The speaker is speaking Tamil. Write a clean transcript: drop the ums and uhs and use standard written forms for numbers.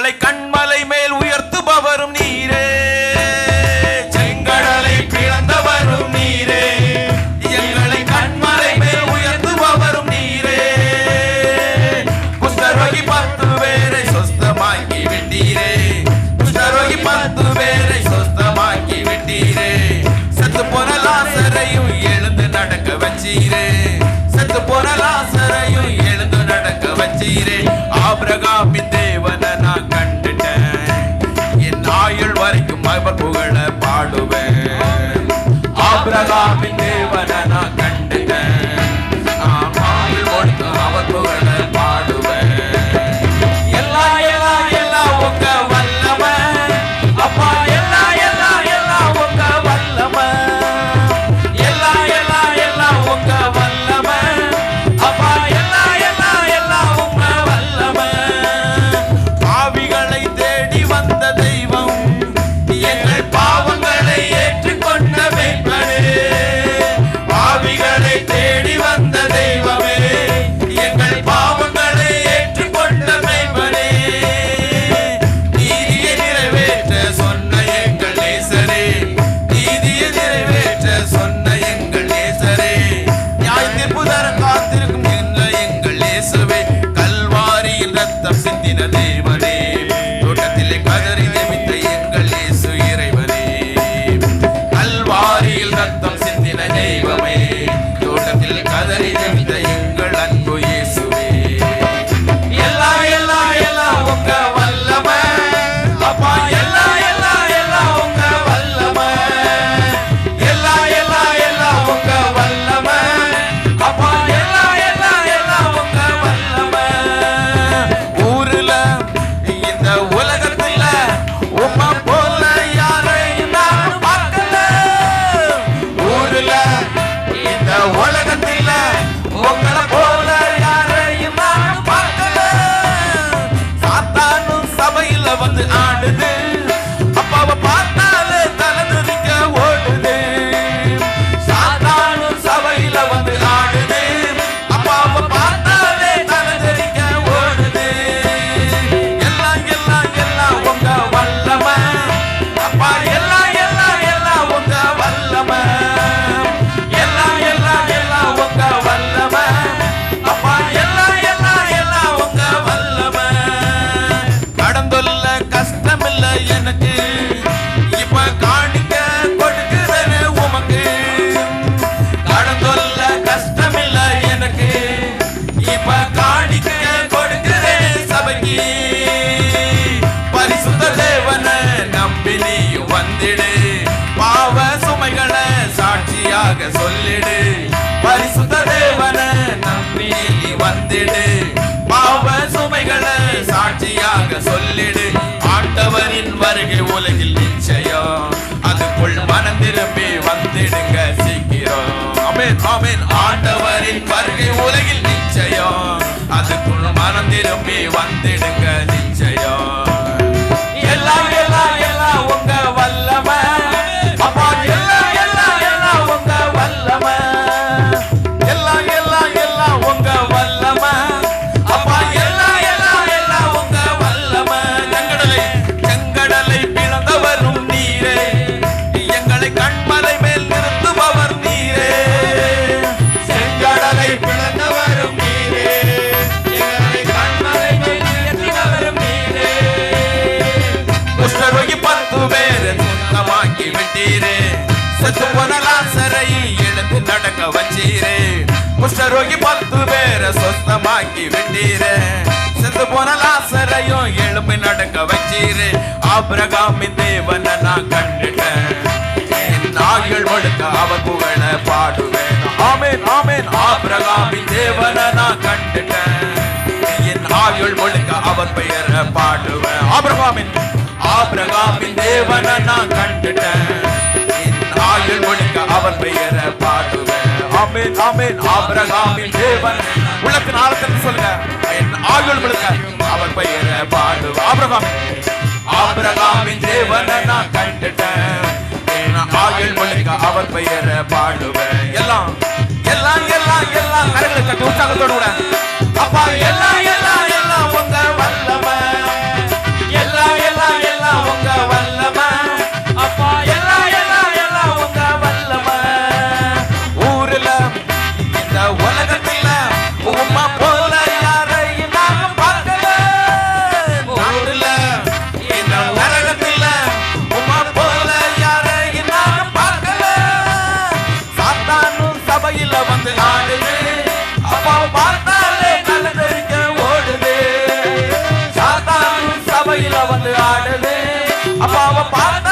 எங்களை கண்மலை மேல் உயர்த்துபவரும் நீரே, செங்கடலை பிளந்தவரும் நீரே, எங்களை கண்மலை மேல் உயர்த்துபவரும் நீரே. குஷ்டரோகி 10 பேரை சொஸ்தமாக்கி விட்டீரே, குஷ்டரோகி 10 பேரை சொஸ்தமாக்கி விட்டீரே. செத்து போன லாசரையும் எழுந்து நடக்க வச்சீரே, செத்து போன லாசரையும் எழுந்து நடக்க வச்சீரே. ஆபிரகாமின் தேவனை நான் கண்டுட்டேன், என் ஆயுள் வரைக்கும் அவர் புகழ பாடுவேன். ஆபிரகாமின் தேவனை நான் கண்டுட்டேன், ஆயுள் கொடுக்கும் அவர் புகழ பாடுவேன். எல்லாம் எல்லாம் எல்லாம் உங்க வல்லமை அப்பா, எல்லாம் எல்லாம் எல்லாம் உங்க வல்லமை, எல்லாம் எல்லாம் எல்லாம் உங்க வல்லமை அப்பா, எல்லாம் எல்லாம் எல்லாம் உங்க வல்லமை. பாவிகளை தேடி வந்த தெய்வம், எங்கள் பாவங்களை ஏற்றுக்கொண்ட மெய்ப்பனே. பாவிகளை தேடி வந்த தெய்வமே, எங்கள் பாவங்களை ஏற்றுக்கொண்ட மெய்ப்பனே. நீதியை நிறைவேற்ற சொன்ன எங்கள் நேசரே, நீதியை நிறைவேற்ற சொன்ன எங்கள் நேசரே. நியாய தீர்ப்பு தர காத்திருக்கும் எங்கள் இயேசுவே, கல்வாரியில் ரத்தம் சிந்தின தேவனே, தோட்டத்திலே கதறி ஜெபித்த எங்கள் இயேசு இறைவனே. கல்வாரியில் ரத்தம் சிந்தின தெய்வமே, தோட்டத்தில் கதறி ஜெபித்த எங்கள் அன்பு இயேசுவே. எல்லாம் எல்லாம் எல்லாம் உங்க வல்லமை அப்பா, எல்லாம் எல்லாம் எல்லாம் உங்க வல்லமை, எல்லாம் எல்லாம் எல்லாம் உங்க வல்லமை அப்பா, எல்லாம் எல்லாம் எல்லாம் உங்க வல்லமை. ஊருல இந்த உலகத்துல உம்மை போல யாரையும் நான் பார்க்கல, ஊருல இந்த உலகத்துல உங்களை போல யாரையும் நான் பார்க்கல. சாத்தானும் சபையில வந்து ஆடுது, அப்பாவை பார்த்தாலே தலதுரிக்க ஓடுது. சாத்தானும் சபையில வந்து ஆடுது, அப்பாவை பார்த்தாலே தலதுரிக்க ஓடுது. எல்லாம் எல்லாம் எல்லாம் உங்க வல்லமை அப்பா, எல்லாம் எல்லாம் எல்லாம் உங்க வல்லமை, எல்லாம் எல்லாம் எல்லாம் உங்க வல்லமை அப்பா, எல்லாம் எல்லாம் எல்லாம் உங்க வல்லமை. கடந்துள்ள கஷ்டம் இல்ல எனக்கு, இப்ப காணிக்க கொடுக்கிறேன் உமக்கு. கடந்துள்ள கஷ்டம் இல்ல எனக்கு, இப்ப காணிக்க கொடுக்கிறேன் சபைக்கு. பரிசுத்த தேவனை நம்பி நீயும் வந்திடு, பாவ சுமைகளை சாட்சியாக சொல்லிடு. பரிசுத்த தேவனை நம்பி நீ வந்திடு, பாவ சுமைகளை சாட்சியாக சொல்லிடு. ஆண்டவரின் வருகை உலகில் நிச்சயம், அதுக்குள் மனம் திரும்பி வந்திடுங்க சீக்கிரம். ஆமென் ஆமென். ஆண்டவரின் வருகை உலகில் நிச்சயம், அதுக்குள் மனம் திரும்பி வந்திடுங்க நிச்சயம். எல்லாம் எல்லாம் எல்லாம் உங்க வல்லமை அப்பா, எல்லாம் எல்லாம் எல்லாம் உங்க வல்லமை, எல்லாம் எல்லாம் எல்லாம் உங்க வல்லமை அப்பா, எல்லாம் எல்லாம் எல்லாம் உங்க வல்லமை. செங்கடலை பிளந்தவரும் நீரே, எங்களை கண்மலை மேல் நிறுத்துபவர் நீரே. செங்கடலை பிளந்தவரும் நீரே, எங்களை கண்மலை மேல் நிறுத்தினவரும் நீரே. குஷ்டரோகி 10 பேரை சொந்தமாக்கி விட்டீரே, செத்து போன லாசரை எழுந்து நடக்க வச்சீரே. குஷ்டரோகி 10 பேரை சொந்தமாக்கி விட்டீரே, செத்து போன லாசரையும் எழும்பி நடக்க வச்சீரே. ஆபிரகாமின் தேவனை நான் கண்டுட்டேன், என் ஆயுள் முழுக்க அவர் புகழ பாடுவேன். ஆமென் ஆமென். ஆபிரகாமின் தேவனை நான் கண்டுட்டேன், என் ஆயுள் முழுக்க அவர் பெயரை பாடுவேன். ஆபிரகாமின் தேவனை நான் கண்டுட்டேன், என் ஆயுள் முழுக்க அவர் பெயரை பாடுவேன். ஆமென் ஆமென். ஆபிரகாமின் தேவன் உள்ளத்தின் ஆழத்தில் சொல்லுங்க, என் ஆயுள் முழுக்க அவர் பெயரை பாடுவேன். ஆபிரகாமின் தேவனை நான் கண்டுட்டேன், என் ஆயுள் முழுக்க அவர் பெயரை பாடுவேன். எல்லாம் எல்லாம் எல்லாம் எல்லாம் கரங்களை தட்டி உற்சாகத்தோடு கூட அப்பா, எல்லாம் எல்லாம் எல்லாம் உங்க வல்லமை, பார்த்த